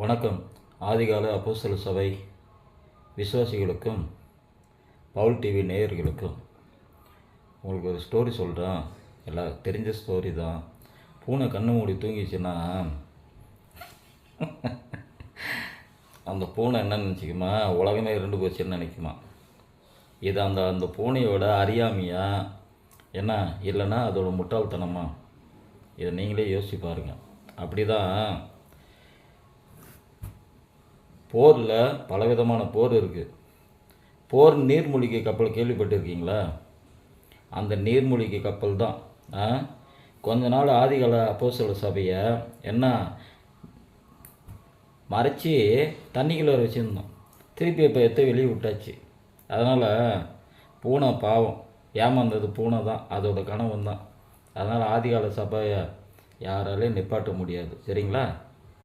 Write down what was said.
வணக்கம். ஆதிகால அப்போஸ்தல சபை விசுவாசிகளுக்கும் பவுல் டிவி நேயர்களுக்கும் உங்களுக்கு ஒரு ஸ்டோரி சொல்கிறேன். எல்லாம் தெரிஞ்ச ஸ்டோரி தான். பூனை கண்ணு மூடி தூங்கிச்சுன்னா அந்த பூனை என்ன நினச்சிக்குமா, உலகமே இருண்டு போச்சுன்னு நினைக்குமா. இது அந்த பூனையோட அறியாமையா என்ன, இல்லைன்னா அதோட முட்டாள்தனமா? இதை நீங்களே யோசிச்சு பாருங்கள். அப்படி தான் போரில் பலவிதமான போர் இருக்குது. போர் நீர்மூழ்கி கப்பல் கேள்விப்பட்டிருக்கீங்களா? அந்த நீர்மூழ்கி கப்பல் தான் கொஞ்ச நாள் ஆதிகால அப்போஸ்தல சபையை என்ன மறைச்சி தண்ணிக்குள்ளே வச்சுருந்தோம். திருப்பி இப்போ வெளியே விட்டாச்சு. அதனால் பூனை பாவம் ஏமாந்தது பூனை தான், அதோட கனவு தான். அதனால் ஆதிகால சபையை யாராலையும் நிப்பாட்ட முடியாது. சரிங்களா?